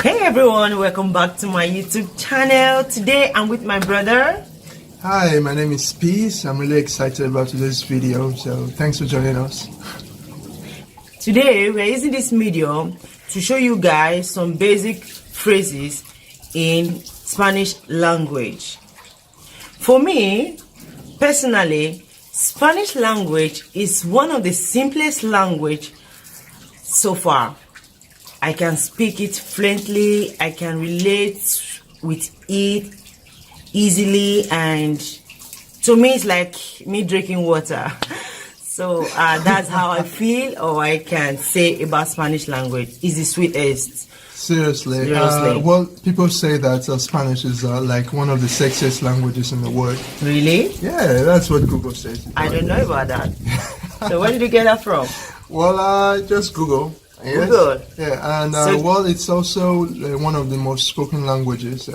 Hey everyone, welcome back to my YouTube channel. Today I'm with my brother. Hi, my name is Peace. I'm really excited about today's video, so thanks for joining us. Today we're using this medium to show you guys some basic phrases in Spanish language. For me, personally, Spanish language is one of the simplest language so far. I can speak it fluently, I can relate with it easily, and to me it's like me drinking water. So that's how I feel, or I can say about Spanish language. It's the sweetest. Seriously. Well, people say that Spanish is like one of the sexiest languages in the world. Really? Yeah, that's what Google says. I don't know about that. So where did you get that from? Well, just Google. Yes. Google. Yeah, and well, it's also one of the most spoken languages.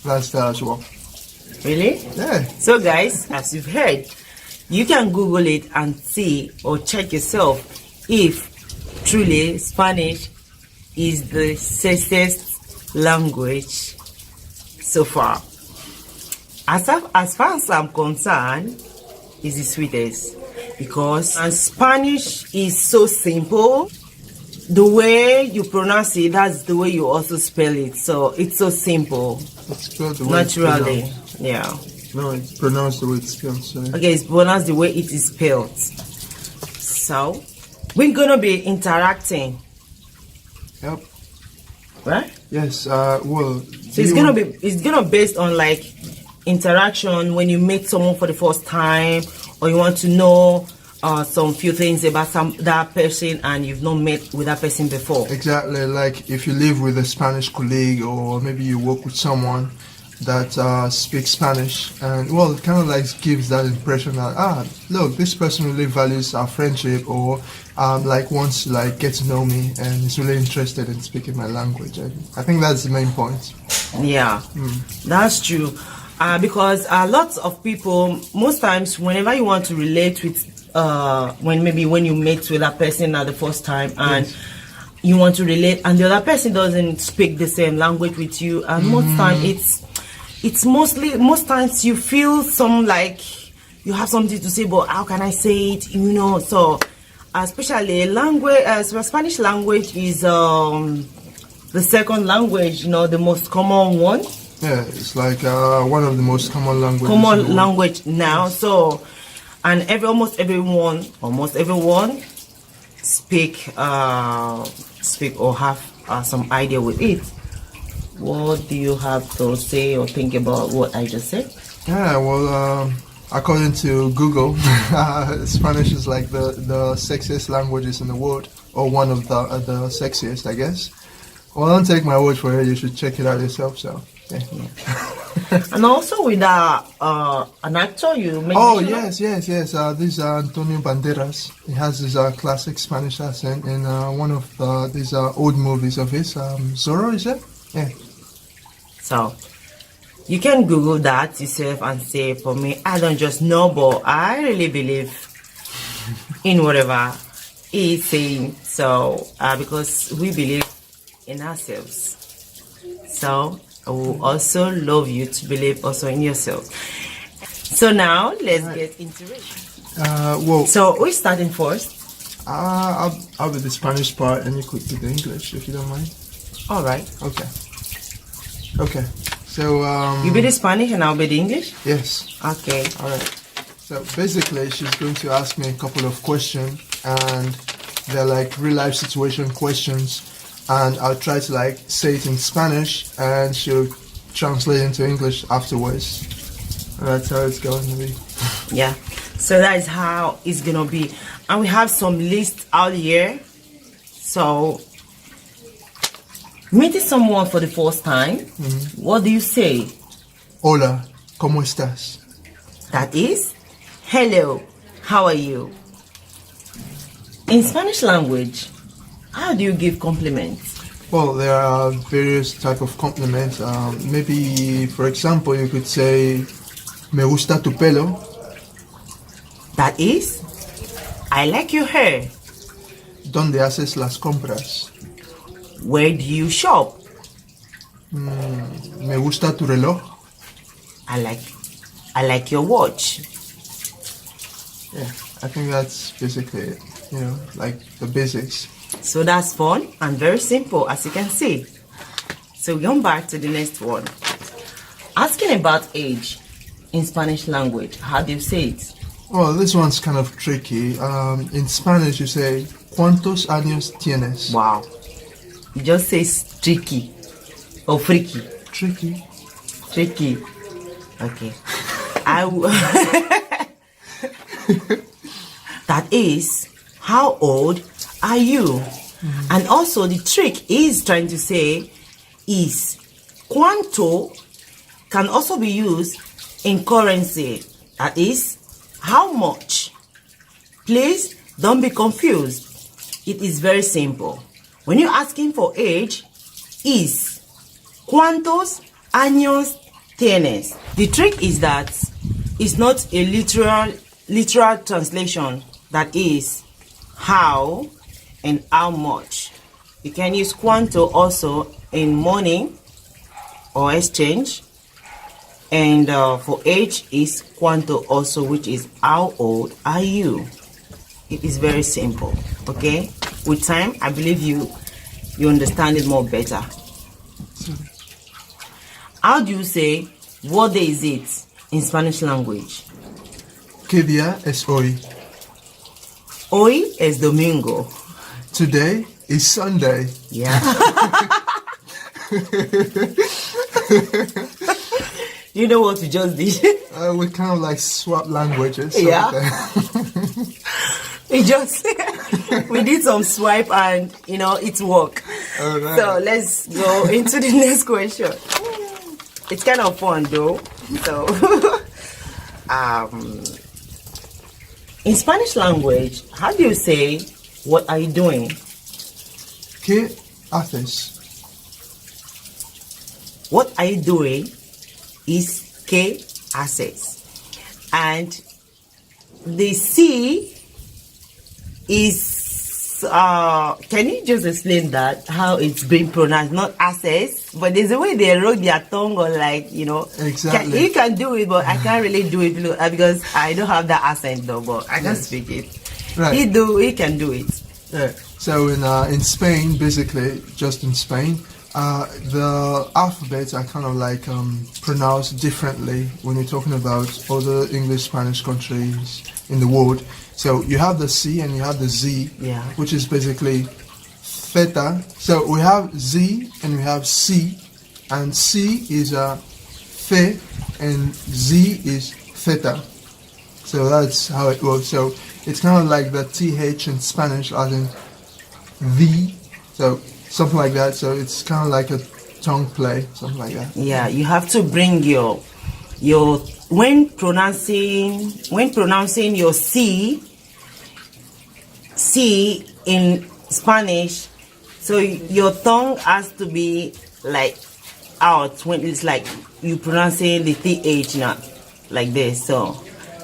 That's that as well. Really? Yeah. So guys, as you've heard, you can Google it and see or check yourself if truly Spanish is the sexiest language so far. As far as I'm concerned, it's the sweetest, because Spanish is so simple. The way you pronounce it, that's the way you also spell it. So it's so simple. It's spelled the way naturally. It's Yeah. No, it's pronounced the way it's spelled. So. Okay, it's pronounced the way it is spelled. So we're gonna be interacting. Yep. Right? Yes. Well. So it's gonna based on like interaction when you meet someone for the first time, or you want to know some few things about that person and you've not met with that person before. Exactly, like if you live with a Spanish colleague, or maybe you work with someone that speaks Spanish, and well, it kind of like gives that impression that look, this person really values our friendship, or like wants to like get to know me and is really interested in speaking my language. I think that's the main point. Yeah, that's true. Because lots of people, most times, whenever you want to relate with when you meet with that person at the first time, and yes, you want to relate, and the other person doesn't speak the same language with you, and most times you feel some like you have something to say, but how can I say it? You know, so especially Spanish language is the second language, you know, the most common one. Yeah, it's like one of the most common languages. Common language now, so. And almost everyone speak or have some idea with it. What do you have to say or think about what I just said? Yeah, well, according to Google, Spanish is like the sexiest languages in the world, or one of the sexiest, I guess. Well, don't take my word for it. You should check it out yourself. So. Yeah. And also with an actor you mentioned. Oh yes. This is Antonio Banderas. He has this classic Spanish accent in one of these old movies of his. Zorro, is it? Yeah. So you can Google that yourself and say, for me, I don't just know, but I really believe in whatever he's saying. So because we believe in ourselves. So I will also love you to believe also in yourself. So now let's get into it. Well. So who's starting first? I'll do the Spanish part, and you could do the English if you don't mind. All right. Okay. So you be the Spanish and I'll be the English. Yes. Okay. All right. So basically, she's going to ask me a couple of questions, and they're like real life situation questions. And I'll try to like say it in Spanish, and she'll translate into English afterwards. And that's how it's going to be. Yeah, so that is how it's gonna be. And we have some lists out here. So meeting someone for the first time, what do you say? Hola, ¿cómo estás? That is, hello, how are you? In Spanish language, how do you give compliments? Well, there are various type of compliments. Maybe, for example, you could say, "Me gusta tu pelo." That is, I like your hair. ¿Dónde haces las compras? Where do you shop? Me gusta tu reloj. I like your watch. Yeah, I think that's basically it. You know, like the basics. So that's fun and very simple, as you can see. So going back to the next one. Asking about age in Spanish language, how do you say it? Well, this one's kind of tricky. In Spanish, you say, ¿Cuántos años tienes? Wow. You just say tricky or freaky. Tricky. Tricky. Okay. That is, how old are you? And also the trick is trying to say is cuánto can also be used in currency. That is, how much? Please don't be confused. It is very simple. When you're asking for age, is cuántos años tienes? The trick is that it's not a literal translation. That is how and how much. You can use cuánto also in money or exchange. And for age is cuánto also, which is how old are you? It is very simple, okay? With time, I believe you understand it more better. How do you say, what day is it in Spanish language? ¿Qué día es hoy? Hoy es domingo. Today is Sunday. Yeah. You know what we just did? We kind of like swap languages. Yeah. We just we did some swipe and it worked. All right. So let's go into the next question. It's kind of fun though. So in Spanish language, how do you say what are you doing? ¿Qué haces? What are you doing is ¿qué haces? And the C is can you just explain that, how it's being pronounced? Not access, but there's a way they wrote their tongue, or Exactly. You can do it, but I can't really do it because I don't have that accent though, but I can speak it. Right. He can do it. Yeah. So in Spain, basically, just in Spain, the alphabets are kind of like pronounced differently when you're talking about other English Spanish countries in the world. So you have the C and you have the Z, Yeah. which is basically theta. So we have Z and we have C, and C is the and Z is theta. So that's how it works. So it's kind of like the TH in Spanish, as in the, so something like that. So it's kind of like a tongue play, something like that. Yeah, you have to bring your when pronouncing your C in Spanish, so your tongue has to be like out when it's like you pronouncing the TH, not like this. So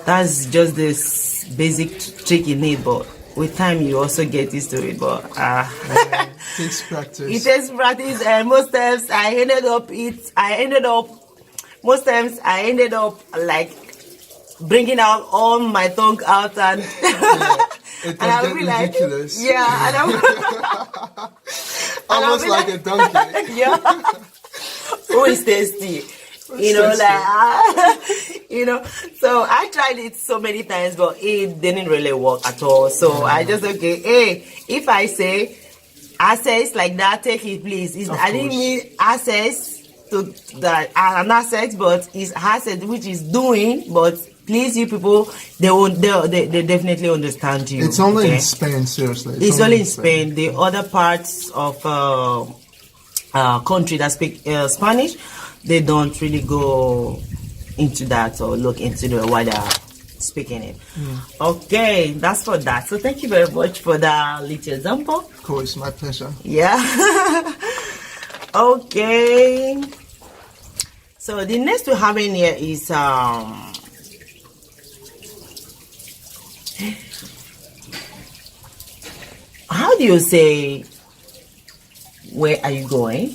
that's just this basic trick in it, but with time you also get used to it. But It takes practice. it takes practice, and most times I ended up like bringing out all my tongue out, and It and I'll can be get like, ridiculous. yeah, and I'm Almost like a donkey. yeah. Who is tasty? Tasty. So I tried it so many times, but it didn't really work at all. So I just if I say access like that, take it please. I didn't mean access to that an asset, but it's asset which is doing. But please, you people, they definitely understand you. It's only in Spain, seriously. It's only in Spain. The other parts of country that speak Spanish, they don't really go into that or look into the why they're speaking it. Okay, that's for that. So thank you very much for that little example. Of course, my pleasure. Yeah. Okay. So the next we have in here is how do you say where are you going?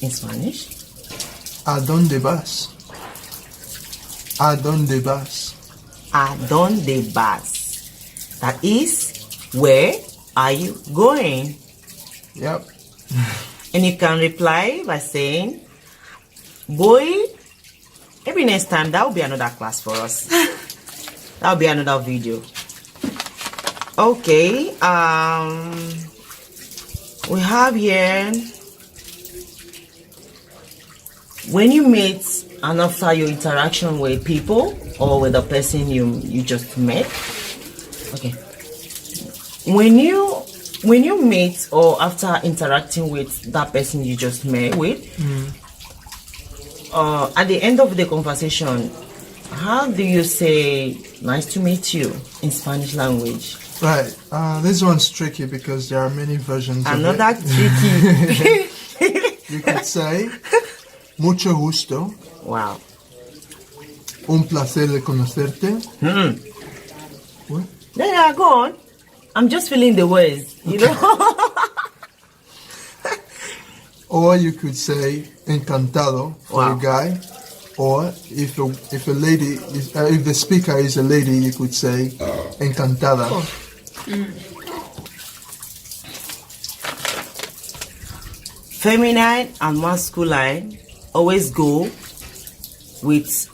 in Spanish? ¿A dónde vas? ¿A dónde vas? ¿A dónde vas? That is, where are you going? Yep. And you can reply by saying, voy. Maybe next time that will be another class for us. That will be another video. Okay. We have here, when you meet and after your interaction with people or with the person you just met. Okay. When you meet or after interacting with that person you just met with, at the end of the conversation, how do you say nice to meet you in Spanish language? Right. This one's tricky because there are many versions Another of tricky. it. You could say mucho gusto. Wow. Un placer de conocerte. What? Yeah, go on. I'm just feeling the words, you know. Or you could say encantado for Wow. a guy. Or if a lady is, if the speaker is a lady, you could say encantada. Oh. Feminine and masculine always go with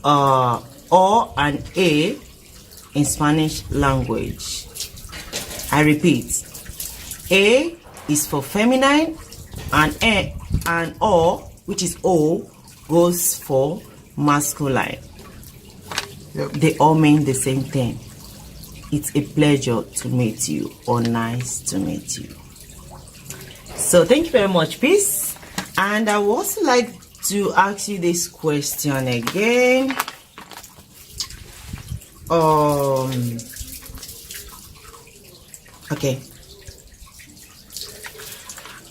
or and a in Spanish language. I repeat, a is for feminine and a and o, which is o, goes for masculine. Yep. They all mean the same thing. It's a pleasure to meet you or nice to meet you. So thank you very much, Peace. And I would also like to ask you this question again. Okay.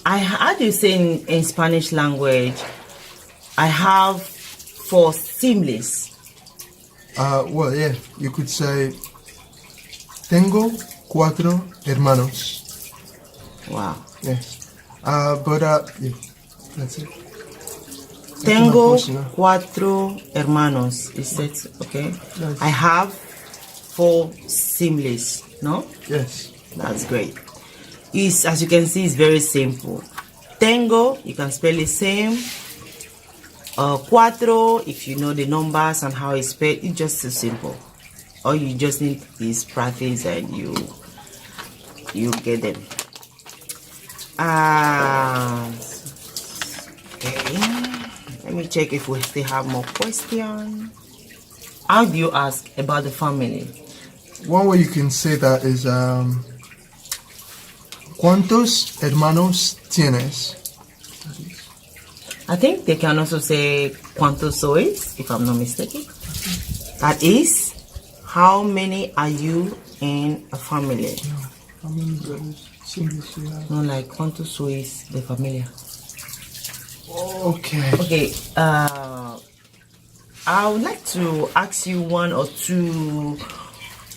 How do you say in Spanish language? I have 4 siblings. Well, yeah, you could say tengo 4 hermanos. Wow. Yes. Yeah, that's it. Tengo That's enough. 4 hermanos. Is it okay? Yes. I have 4 siblings. No? Yes. That's great. It's, as you can see, it's very simple. Tengo, you can spell the same. Cuatro, if you know the numbers and how it's spelled, it's just so simple. All you just need is practice and you get them. Okay. Let me check if we still have more questions. How do you ask about the family? One way you can say that is ¿cuántos hermanos tienes? I think they can also say cuántos sois, if I'm not mistaken. That is, how many are you in a family? How many brothers, siblings do you have? No, like cuántos sois de familia. Okay. Okay, I would like to ask you 1 or 2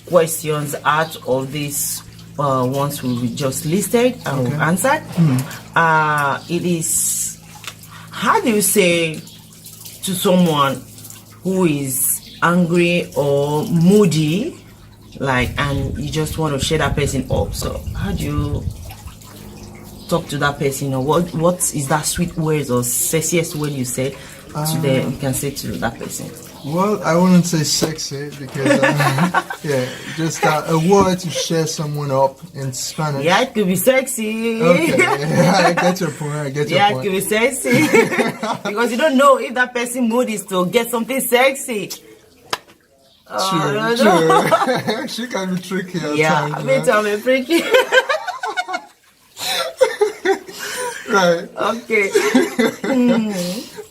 questions out of these ones we just listed and Okay. answered. It is, how do you say to someone who is angry or moody, like, and you just want to shut that person up? So how do you talk to that person, or what is that sweet words or sexiest word you say to them? You can say to that person. Well, I wouldn't say sexy because, yeah, just a word to share someone up in Spanish. Yeah, it could be sexy. Okay, yeah, I get your point. I get your Yeah, it point. could be sexy. Because you don't know if that person mood is to get something sexy. True, no. true. She can be tricky at Yeah, times. me too, I'm freaky. Right. Okay.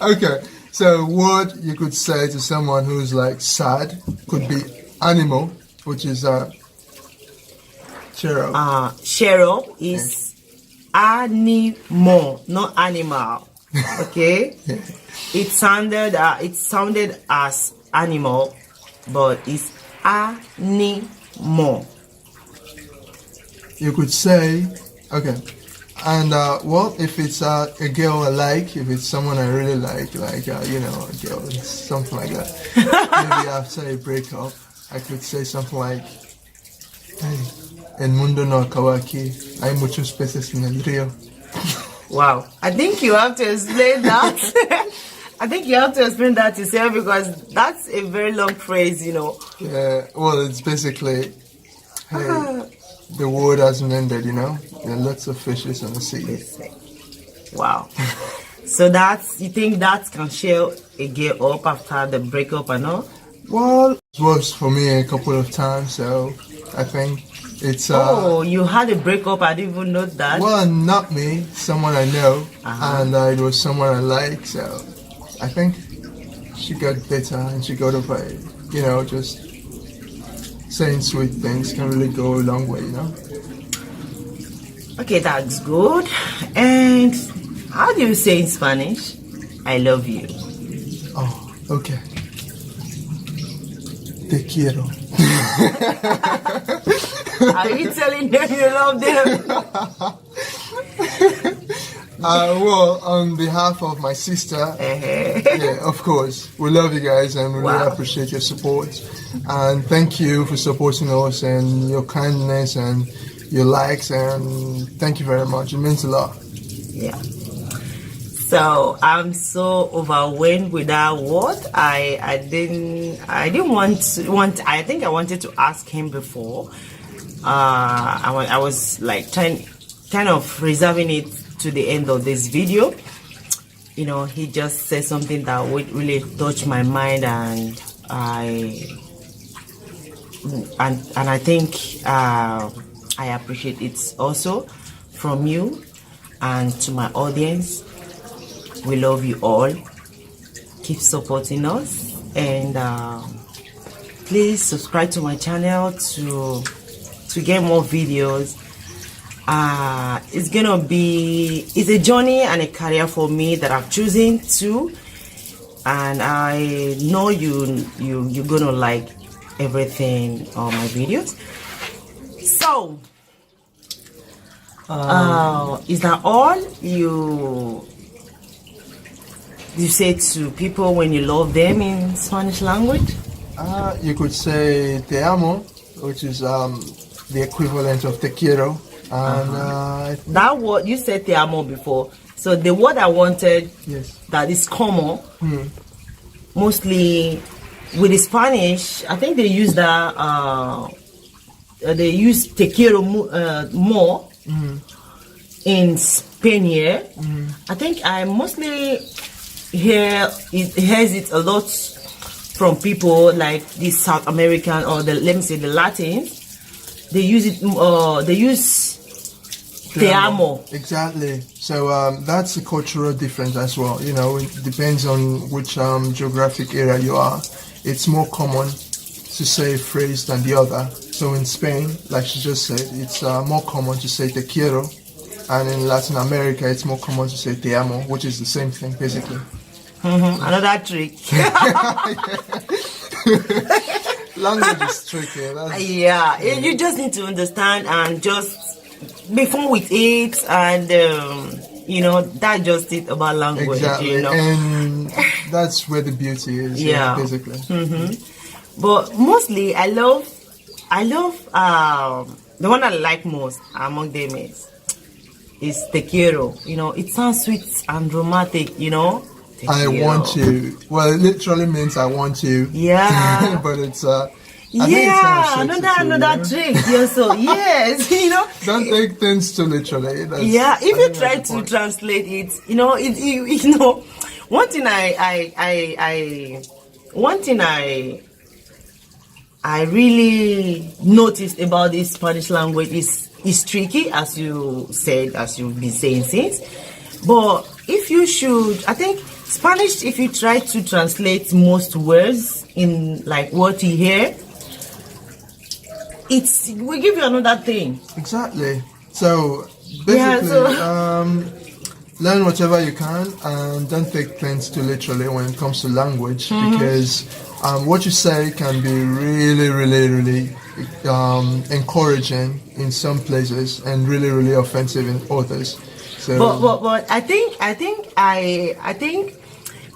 Okay. So, word you could say to someone who's like sad could be animal, which is cheer up. Share up is animal, not animal. Okay. It sounded as animal, but it's animal. You could say, okay, And well, if it's a girl I like, if it's someone I really like, you know, a girl, something like that. Maybe after a breakup, I could say something like, "Hey, el mundo no acaba aquí. Hay muchos peces en el río." Wow. I think you have to explain that. I think you have to explain that yourself because that's a very long phrase, you know. Yeah. Well, it's basically, hey, the world hasn't ended, you know. There are lots of fishes on the sea. Wow. So you think that can cheer a girl up after the breakup and all? Well, it works for me a couple of times, so I think it's... oh, you had a breakup, I didn't even know that. Well, not me, someone I know, and it was someone I like, so I think she got better and she got over it. You know, just saying sweet things can really go a long way, you know? Okay, that's good. And how do you say in Spanish, I love you? Oh, okay. Te quiero. Are you telling them you love them? Well, on behalf of my sister, yeah, of course, we love you guys and we really appreciate your support. And thank you for supporting us and your kindness and your likes, and thank you very much. It means a lot. Yeah. So I'm so overwhelmed with that word. I didn't want. I think I wanted to ask him before. I was like kind of reserving it to the end of this video. You know, he just said something that would really touch my mind, and I think I appreciate it also from you and to my audience. We love you all. Keep supporting us, and please subscribe to my channel to get more videos. It's a journey and a career for me that I've chosen to, and I know you're gonna like everything on my videos. So is that all you say to people when you love them in Spanish language? You could say te amo, which is the equivalent of te quiero. And that word, you said te amo before. So the word I wanted, yes, that is common, mostly with the Spanish, I think they use that, they use te quiero more in Spain here. I think I mostly hears it a lot from people like the South American or let me say the Latins. They use it. They use te amo. Exactly. So that's a cultural difference as well. You know, it depends on which geographic area you are. It's more common to say a phrase than the other. So in Spain, like she just said, it's more common to say te quiero, and in Latin America, it's more common to say te amo, which is the same thing basically. Another trick. Language is tricky. Yeah, you just need to understand and just be fun with it, and you know, that's just it about language. Exactly, you know? And that's where the beauty is. Yeah, basically. But mostly, I love the one I like most among them is te quiero. You know, it sounds sweet and romantic. You know. I want you. Well, it literally means I want you. Yeah. But it's another trick. Yeah, so yes, you know. Don't take things too literally. If you try to translate it, you know, you know, one thing I really noticed about this Spanish language is tricky, as you said, as you've been saying since. But I think Spanish, if you try to translate most words in like what you hear, we give you another thing. Exactly. So basically, learn whatever you can and don't take things too literally when it comes to language, because what you say can be really, really, really encouraging in some places and really, really offensive in others. So, but I think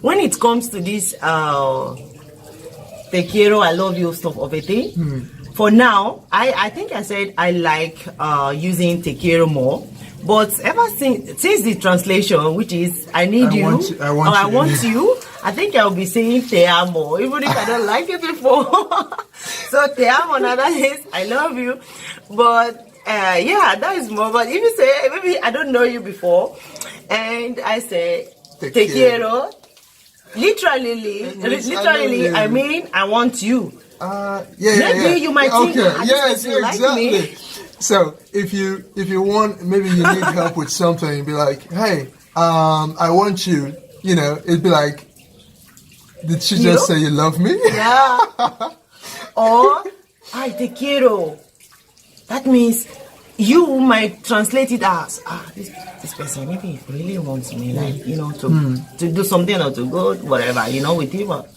when it comes to this te quiero, I love you stuff of a thing, for now, I think I said I like using te quiero more. But ever since the translation, which is I need you, I want you, I think I'll be saying te amo, even if I don't like it before. So te amo, that is I love you. But yeah, that is more. But if you say maybe I don't know you before, and I say te quiero, literally, I mean I want you. Maybe you might think, yes, exactly. Like me. So if you want, maybe you need help with something, be like, hey, I want you. You know, it'd be like, did she just say you love me? Yeah. Or ay te quiero. That means you might translate it as this person maybe really wants me, like, you know, to do something or to go whatever, you know, with you. But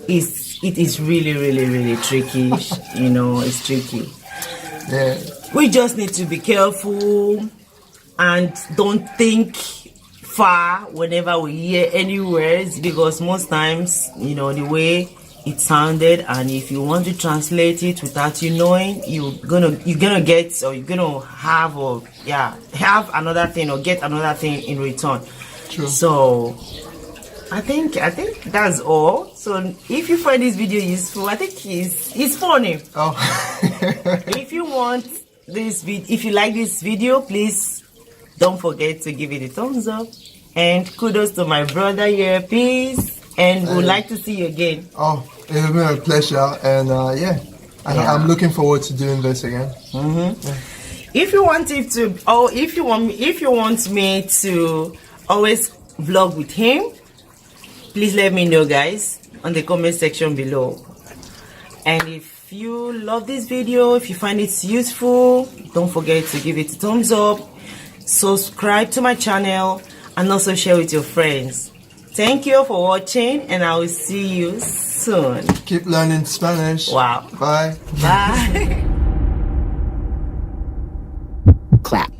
it is really tricky. You know, it's tricky. Yeah. We just need to be careful and don't think far whenever we hear any words, because most times, you know, the way it sounded, and if you want to translate it without you knowing, you're gonna get, or you're gonna have another thing, or get another thing in return. True. So I think that's all. So if you find this video useful, I think it's funny. Oh. If you want this if you like this video, please don't forget to give it a thumbs up, and kudos to my brother here. Peace, and we'd like to see you again. Oh, it's been a pleasure, and I'm looking forward to doing this again. If you want me to always vlog with him, please let me know, guys, on the comment section below. And if you love this video, if you find it useful, don't forget to give it a thumbs up, subscribe to my channel, and also share with your friends. Thank you for watching, and I will see you soon. Keep learning Spanish. Wow. Bye. Bye. Clap.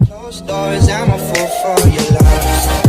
Closed doors, I'm a fool for your love.